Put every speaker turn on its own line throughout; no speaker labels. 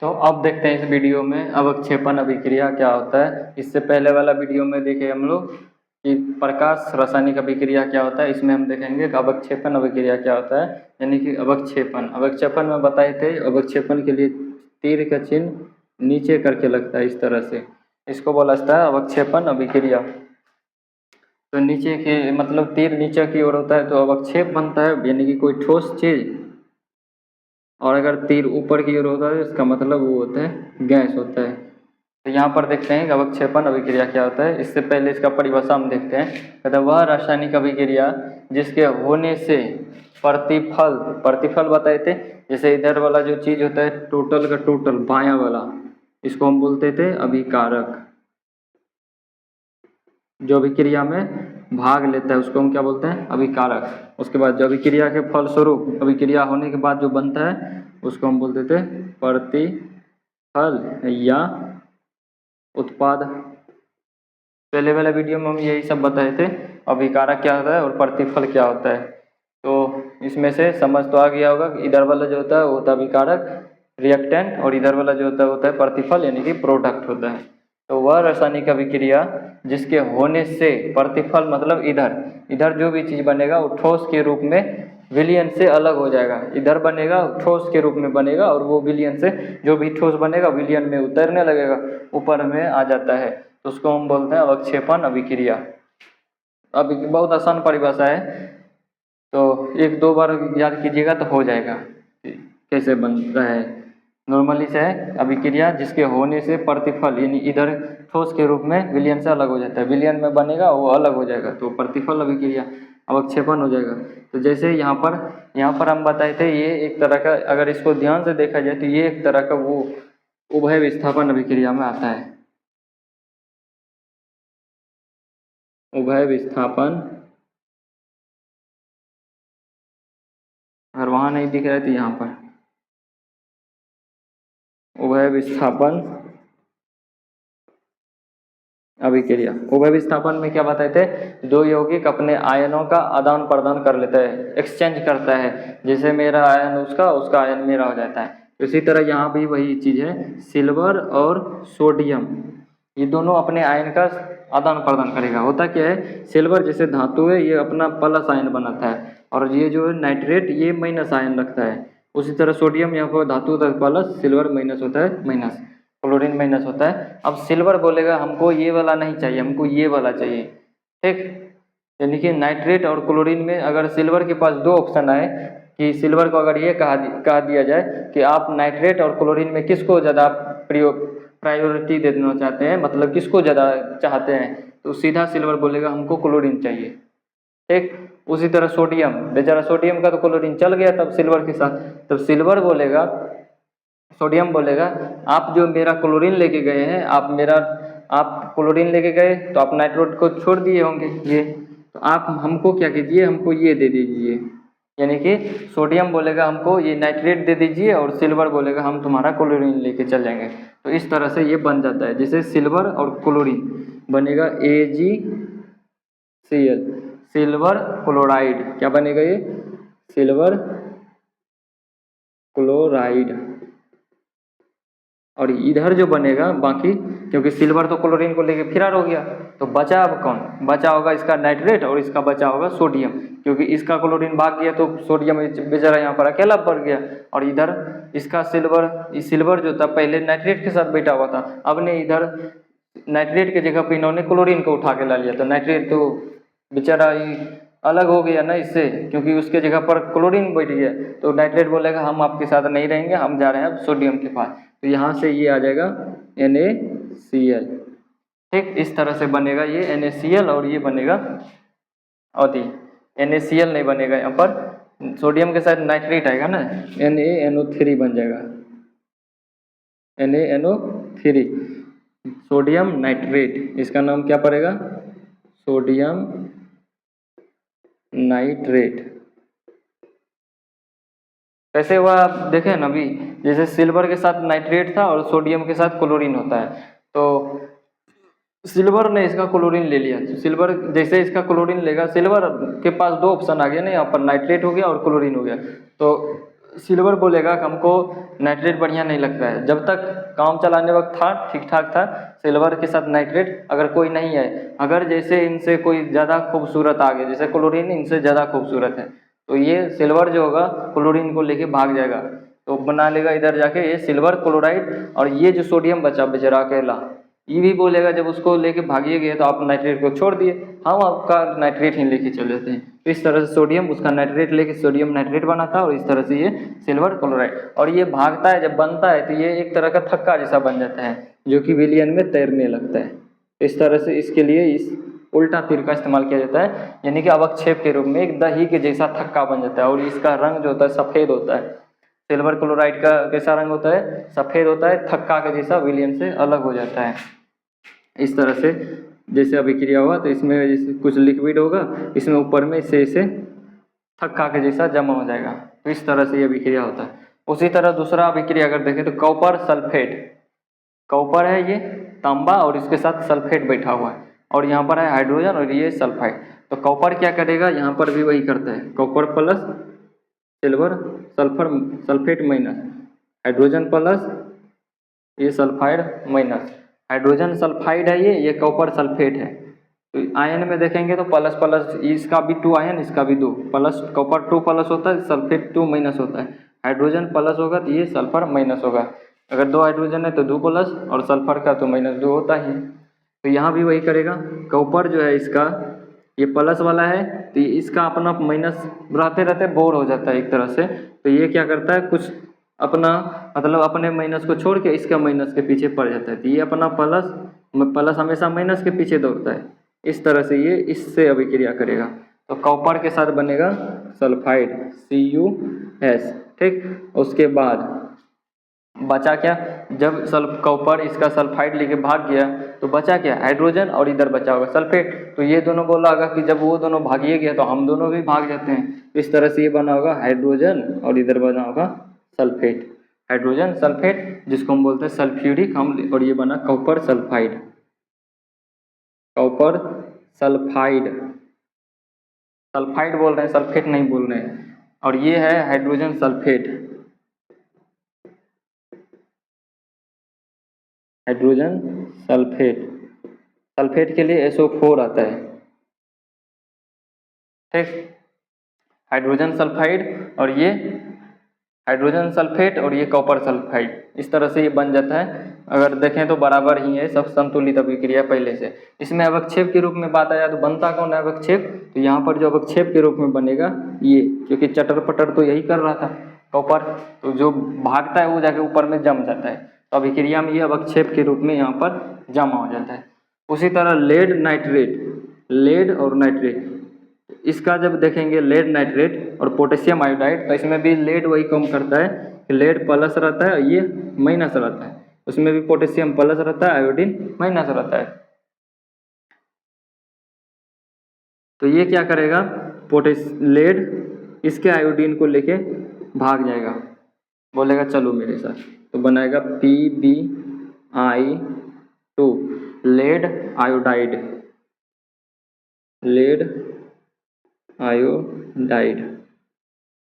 तो अब देखते हैं इस वीडियो में अवक्षेपण अभिक्रिया क्या होता है। इससे पहले वाला वीडियो में देखे हम लोग कि प्रकाश रासायनिक अभिक्रिया क्या होता है। इसमें हम देखेंगे कि अवक्षेपण अभिक्रिया क्या होता है, यानी कि अवक्षेपण में बताए थे। अवक्षेपण के लिए तीर का चिन्ह नीचे करके लगता है इस तरह से, इसको बोला जाता है अवक्षेपण अभिक्रिया। तो नीचे के मतलब तीर नीचे की ओर होता है तो अवक्षेप बनता है, यानी कि कोई ठोस चीज। और अगर तीर ऊपर की ओर होता है इसका मतलब वो होता है गैस होता है। तो यहाँ पर देखते हैं कि अवक्षेपण अभिक्रिया क्या होता है। इससे पहले इसका परिभाषा हम देखते हैं। कहते हैं वह रासायनिक अभिक्रिया जिसके होने से प्रतिफल बताए थे। जैसे इधर वाला जो चीज होता है टोटल का टोटल बायां वाला, इसको हम बोलते थे अभिकारक। जो अभिक्रिया में भाग लेता है उसको हम क्या बोलते हैं, अभिकारक। उसके बाद जो अभिक्रिया के फलस्वरूप अभिक्रिया होने के बाद जो बनता है उसको हम बोलते थे प्रतिफल या उत्पाद। पहले वाले वीडियो में हम यही सब बताए थे, अभिकारक क्या होता है और प्रतिफल क्या होता है। तो इसमें से समझ तो आ गया होगा कि इधर वाला जो होता है वो होता है अभिकारक रिएक्टेंट, और इधर वाला जो होता है प्रतिफल यानी कि प्रोडक्ट होता है। तो वह रासायनिक अभिक्रिया जिसके होने से प्रतिफल मतलब इधर जो भी चीज़ बनेगा वो ठोस के रूप में विलयन से अलग हो जाएगा। इधर बनेगा ठोस के रूप में बनेगा और वो विलयन से जो भी ठोस बनेगा विलयन में उतरने लगेगा, ऊपर में आ जाता है। तो उसको हम बोलते हैं अवक्षेपण अभिक्रिया। अब बहुत आसान परिभाषा है, तो एक दो बार याद कीजिएगा तो हो जाएगा कैसे बनता है। नॉर्मली से है अभिक्रिया जिसके होने से प्रतिफल यानी इधर ठोस के रूप में विलयन से अलग हो जाता है, विलयन में बनेगा वो अलग हो जाएगा तो प्रतिफल अभिक्रिया अवक्षेपण हो जाएगा। तो जैसे यहाँ पर हम बताए थे ये एक तरह का, अगर इसको ध्यान से देखा जाए तो ये एक तरह का वो उभय विस्थापन अभिक्रिया में आता है। उभय विस्थापन, अगर वहाँ नहीं दिख रहा है तो यहाँ पर उभय विस्थापन अभिक्रिया। उभय विस्थापन में क्या बताए थे, दो यौगिक अपने आयनों का आदान प्रदान कर लेता है, एक्सचेंज करता है। जैसे मेरा आयन उसका आयन मेरा हो जाता है। इसी तरह यहाँ भी वही चीज़ है, सिल्वर और सोडियम ये दोनों अपने आयन का आदान प्रदान करेगा। होता क्या है, सिल्वर जैसे धातु है ये अपना प्लस आयन बनाता है और ये जो है नाइट्रेट ये माइनस आयन रखता है। उसी तरह सोडियम यहाँ पर धातु होता है प्लस, सिल्वर माइनस होता है माइनस, क्लोरीन माइनस होता है। अब सिल्वर बोलेगा हमको ये वाला नहीं चाहिए, हमको ये वाला चाहिए, ठीक। यानी कि नाइट्रेट और क्लोरीन में अगर सिल्वर के पास दो ऑप्शन आए कि सिल्वर को अगर ये कहा दिया जाए कि आप नाइट्रेट और क्लोरीन में किसको ज़्यादा प्रायोरिटी देना चाहते हैं, मतलब किसको ज़्यादा चाहते हैं, तो सीधा सिल्वर बोलेगा हमको क्लोरीन चाहिए, ठीक। उसी तरह सोडियम, बेचारा सोडियम का तो क्लोरीन चल गया तब सिल्वर के साथ, तब सिल्वर बोलेगा, सोडियम बोलेगा आप जो मेरा क्लोरीन लेके गए हैं, आप क्लोरीन लेके गए तो आप नाइट्रेट को छोड़ दिए होंगे, ये तो आप हमको क्या कीजिए, हमको ये दे दीजिए। यानी कि सोडियम बोलेगा हमको ये नाइट्रेट दे दीजिए और सिल्वर बोलेगा हम तुम्हारा क्लोरीन लेके चल जाएंगे। तो इस तरह से ये बन जाता है, जैसे सिल्वर और क्लोरीन बनेगा AgCl, सिल्वर क्लोराइड। क्या बनेगा ये, सिल्वर क्लोराइड। और इधर जो बनेगा बाकी, क्योंकि सिल्वर तो क्लोरीन को लेके फिरार हो गया, तो बचा अब कौन, बचा होगा इसका नाइट्रेट और इसका बचा होगा सोडियम। क्योंकि इसका क्लोरीन भाग गया तो सोडियम बेचारा यहाँ पर अकेला पड़ गया। और इधर इसका सिल्वर जो था पहले नाइट्रेट के साथ बैठा हुआ था, अब ने इधर नाइट्रेट के जगह पे इन्होंने क्लोरीन को उठा के ला लिया, तो नाइट्रेट तो बेचारा अलग हो गया ना इससे, क्योंकि उसके जगह पर क्लोरीन बैठ गया। तो नाइट्रेट बोलेगा हम आपके साथ नहीं रहेंगे, हम जा रहे हैं अब सोडियम के पास। तो यहाँ से ये आ जाएगा NaCl, ठीक। इस तरह से बनेगा ये NaCl और ये बनेगा अति NaCl नहीं बनेगा, यहाँ पर सोडियम के साथ नाइट्रेट आएगा ना, NaNO3 बन जाएगा, NaNO3 सोडियम नाइट्रेट, इसका नाम क्या पड़ेगा, सोडियम नाइट्रेट। कैसे हुआ आप देखें ना, अभी जैसे सिल्वर के साथ नाइट्रेट था और सोडियम के साथ क्लोरीन होता है, तो सिल्वर ने इसका क्लोरीन ले लिया। तो सिल्वर जैसे इसका क्लोरीन लेगा, सिल्वर के पास दो ऑप्शन आ गया ना, यहाँ पर नाइट्रेट हो गया और क्लोरीन हो गया। तो सिल्वर बोलेगा कि हमको नाइट्रेट बढ़िया नहीं लगता है। जब तक काम चलाने वक्त था ठीक ठाक था, सिल्वर के साथ नाइट्रेट अगर कोई नहीं है, अगर जैसे इनसे कोई ज़्यादा खूबसूरत आ गया, जैसे क्लोरीन इनसे ज़्यादा खूबसूरत है, तो ये सिल्वर जो होगा क्लोरीन को लेके भाग जाएगा, तो बना लेगा इधर जाके ये सिल्वर क्लोराइड। और ये जो सोडियम बचा बेचारा अकेला, ये भी बोलेगा जब उसको लेके भागिए गए तो आप नाइट्रेट को छोड़ दिए, हम आपका नाइट्रेट ही लेके चले जाते हैं। तो इस तरह से सोडियम उसका नाइट्रेट लेके सोडियम नाइट्रेट बनाता है, और इस तरह से ये सिल्वर क्लोराइड। और ये भागता है, जब बनता है तो ये एक तरह का थक्का जैसा बन जाता है, जो कि विलयन में तैरने लगता है। इस तरह से इसके लिए इस उल्टा तीर का इस्तेमाल किया जाता है, यानी कि अवक्षेप के रूप में एक दही के जैसा थक्का बन जाता है। और इसका रंग जो होता है सफ़ेद होता है। सिल्वर क्लोराइड का कैसा रंग होता है? सफ़ेद होता है, थक्का के जैसा, विलयन से अलग हो जाता है। इस तरह से जैसे अभिक्रिया हुआ तो इसमें जैसे कुछ लिक्विड होगा, इसमें ऊपर में इसे थक्का के जैसा जमा हो जाएगा। तो इस तरह से ये अभिक्रिया होता है। उसी तरह दूसरा अभिक्रिया अगर देखें तो कॉपर सल्फेट, कॉपर है ये तांबा और इसके साथ सल्फेट बैठा हुआ है, और यहाँ पर है हाइड्रोजन और ये सल्फाइड। तो कॉपर क्या करेगा? यहाँ पर भी वही करता है, copper plus silver sulphur sulphate minus hydrogen plus ये सल्फाइड माइनस हाइड्रोजन सल्फाइड है, ये कॉपर सल्फेट है। तो आयन में देखेंगे तो प्लस प्लस, इसका भी 2 आयन, इसका भी 2 प्लस, कॉपर 2 प्लस होता है, सल्फेट 2 माइनस होता है। हाइड्रोजन प्लस होगा तो ये सल्फर माइनस होगा। अगर 2 हाइड्रोजन है तो 2 प्लस, और सल्फर का तो -2 होता ही। तो यहाँ भी वही करेगा। कॉपर जो है इसका ये प्लस वाला है, तो इसका अपना माइनस रहते रहते बोर हो जाता है एक तरह से। तो ये क्या करता है, कुछ अपना मतलब अपने माइनस को छोड़ के इसका माइनस के पीछे पड़ जाता है। तो ये अपना प्लस हमेशा माइनस के पीछे दौड़ता है। इस तरह से ये इससे अभिक्रिया करेगा। तो कॉपर के साथ बनेगा सल्फाइड CuS, ठीक। उसके बाद बचा क्या? जब कॉपर इसका सल्फाइड लेके भाग गया तो बचा क्या? हाइड्रोजन, और इधर बचा होगा सल्फेट। तो ये दोनों बोला होगा कि जब वो दोनों भागिए गया तो हम दोनों भी भाग जाते हैं। इस तरह से ये बना होगा हाइड्रोजन, और इधर बना होगा सल्फेट, हाइड्रोजन सल्फेट, जिसको हम बोलते हैं सल्फ्यूरिक अम्ल, और ये बना copper sulphide, copper sulphide, sulphide बोल रहे हैं, सल्फेट नहीं बोल रहे हैं। और ये है hydrogen sulphate, hydrogen sulphate, sulphate के लिए SO4 आता है, ठीक। हाइड्रोजन सल्फाइड और ये हाइड्रोजन सल्फेट और ये कॉपर सल्फाइड, इस तरह से ये बन जाता है। अगर देखें तो बराबर ही है, सब संतुलित अभिक्रिया पहले से। इसमें अवक्षेप के रूप में बात आया तो बनता कौन है अवक्षेप? तो यहाँ पर जो अवक्षेप के रूप में बनेगा ये, क्योंकि चटर पटर तो यही कर रहा था कॉपर, तो जो भागता है वो जाके ऊपर में जम जाता है। तो अभिक्रिया में ये अवक्षेप के रूप में यहाँ पर जमा हो जाता है। उसी तरह लेड नाइट्रेट, लेड और नाइट्रेट, इसका जब देखेंगे लेड नाइट्रेट और पोटेशियम आयोडाइड, तो इसमें भी लेड वही कम करता है कि लेड प्लस रहता है, ये माइनस रहता है। उसमें भी पोटेशियम प्लस रहता है, आयोडीन माइनस रहता है। तो ये क्या करेगा? लेड इसके आयोडीन को लेके भाग जाएगा, बोलेगा चलो मेरे साथ, तो बनाएगा PbI2, lead iodide, lead iodide.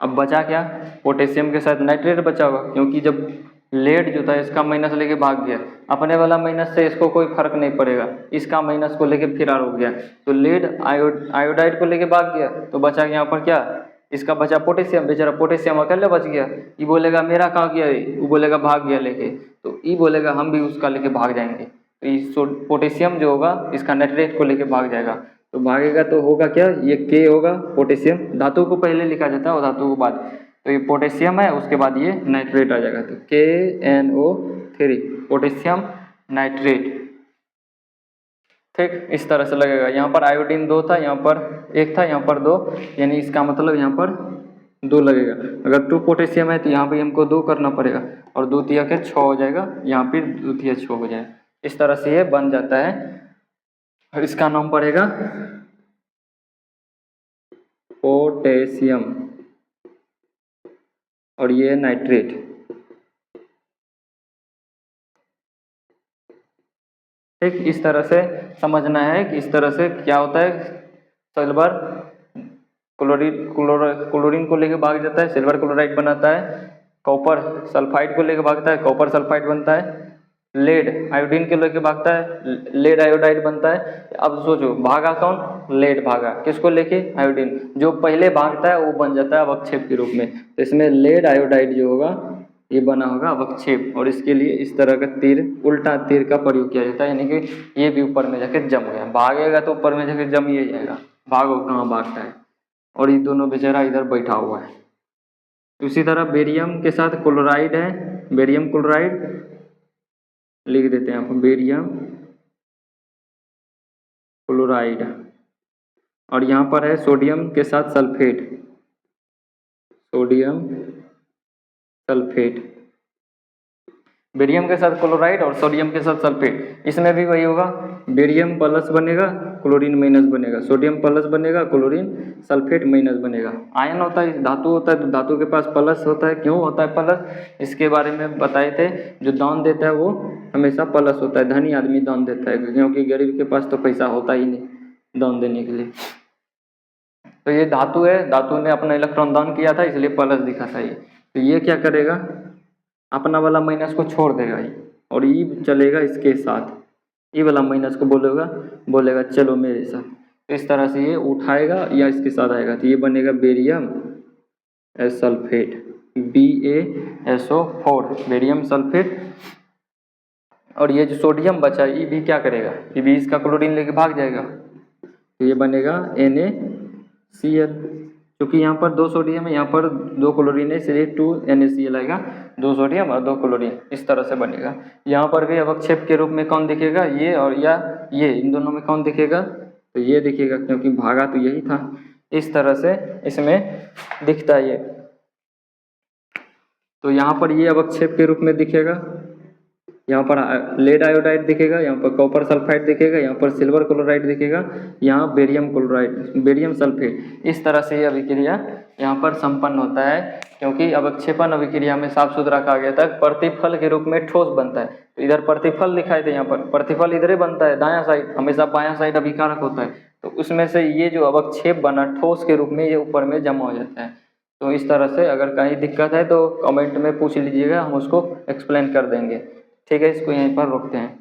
अब बचा क्या? पोटेशियम के साथ नाइट्रेट बचा हुआ, क्योंकि जब लेड जो था इसका माइनस लेके भाग गया, अपने वाला माइनस से इसको कोई फर्क नहीं पड़ेगा, इसका माइनस को लेके फिरार हो गया, तो लेड आयोडाइड को लेके भाग गया। तो बचा यहाँ पर क्या? इसका बचा पोटेशियम, बेचारा पोटेशियम अकेले बच गया। ये बोलेगा मेरा कहाँ गया, वो बोलेगा भाग गया लेके, तो ये बोलेगा हम भी उसका लेके भाग जाएंगे। तो ये पोटेशियम जो होगा इसका नाइट्रेट को लेके भाग जाएगा। तो भागेगा तो होगा क्या? ये K होगा, पोटेशियम धातु को पहले लिखा जाता है और धातु को बाद। तो ये पोटेशियम है, उसके बाद ये नाइट्रेट आ जाएगा, तो KNO3 पोटेशियम नाइट्रेट, ठीक। इस तरह से लगेगा। यहाँ पर आयोडीन 2 था, यहाँ पर 1 था, यहाँ पर 2, यानी इसका मतलब यहाँ पर 2 लगेगा। अगर 2 पोटेशियम है तो यहाँ पे हमको 2 करना पड़ेगा, और 2 तिया के 6 हो जाएगा, यहाँ पे 2 तिया 6 हो जाएगा। इस तरह से ये बन जाता है, और इसका नाम पड़ेगा पोटेशियम, और ये नाइट्रेट। ठीक, इस तरह से समझना है कि इस तरह से क्या होता है, सिल्वर क्लोरीन को लेके भाग जाता है, सिल्वर क्लोराइड बनाता है। कॉपर सल्फाइड को लेके भागता है, कॉपर सल्फाइड बनता है। लेड आयोडीन के लेके भागता है, लेड आयोडाइड बनता है। अब सोचो भागा कौन, लेड भागा किसको लेके, आयोडीन। जो पहले भागता है वो बन जाता है अवक्षेप के रूप में। तो इसमें लेड आयोडाइड जो होगा ये बना होगा अवक्षेप, और इसके लिए इस तरह का तीर, उल्टा तीर का प्रयोग किया जाता है, यानी कि ये भी ऊपर में जाके जम गया, भागेगा तो ऊपर में जाके जम ही जाएगा, भागो कहाँ भागता है। और ये दोनों बेचारा इधर बैठा हुआ है। उसी तरह बेरियम के साथ क्लोराइड है, बेरियम क्लोराइड लिख देते हैं आप, बेरियम क्लोराइड। और यहाँ पर है सोडियम के साथ सल्फेट, सोडियम सल्फेट। बेरियम के साथ क्लोराइड और सोडियम के साथ सल्फेट, इसमें भी वही होगा, बेरियम प्लस बनेगा, क्लोरीन माइनस बनेगा, सोडियम प्लस बनेगा, क्लोरीन सल्फेट माइनस बनेगा। आयन होता है, धातु होता है, तो धातु के पास प्लस होता है। क्यों होता है प्लस, इसके बारे में बताए थे। जो दान देता है वो हमेशा प्लस होता है, धनी आदमी दान देता है, क्योंकि गरीब के पास तो पैसा होता ही नहीं दान देने के लिए। तो ये धातु है, धातु ने अपना इलेक्ट्रॉन दान किया था, इसलिए प्लस दिखा था ये। तो ये क्या करेगा, अपना वाला माइनस को छोड़ देगा ये, और ई चलेगा इसके साथ, ई वाला माइनस को बोलेगा चलो मेरे साथ। तो इस तरह से ये उठाएगा या इसके साथ आएगा, तो ये बनेगा barium sulphate, BaSO4, barium sulphate. और ये जो सोडियम बचा ये भी क्या करेगा, ये भी इसका क्लोरीन लेके भाग जाएगा, तो ये बनेगा NaCl। क्योंकि यहाँ पर 2 सोडियम है, यहाँ पर 2 क्लोरीन है, इसलिए 2 NaCl आएगा, 2 सोडियम और 2 क्लोरीन, इस तरह से बनेगा। यहाँ पर भी अवक्षेप के रूप में कौन दिखेगा, ये और या ये, इन दोनों में कौन दिखेगा, तो ये दिखेगा, क्योंकि भागा तो यही था। इस तरह से इसमें दिखता है ये। तो यहाँ पर ये अवक्षेप के रूप में दिखेगा, यहाँ पर लेड आयोडाइड दिखेगा, यहाँ पर कॉपर सल्फाइड दिखेगा, यहाँ पर सिल्वर क्लोराइड दिखेगा, यहाँ बेरियम क्लोराइड, बेरियम सल्फेट। इस तरह से ये अभिक्रिया यहाँ पर संपन्न होता है, क्योंकि अवक्षेपण अभिक्रिया में साफ सुथरा कहा गया था, प्रतिफल के रूप में ठोस बनता है। तो इधर प्रतिफल दिखाई दे, यहाँ पर प्रतिफल इधर ही बनता है, दायां साइड, हमेशा बायां साइड अभिकारक होता है। तो उसमें से ये जो अवक्षेप बना ठोस के रूप में, ये ऊपर में जमा हो जाता है। तो इस तरह से अगर कहीं दिक्कत है तो कमेंट में पूछ लीजिएगा, हम उसको एक्सप्लेन कर देंगे। ठीक है, इसको यहीं पर रोकते हैं।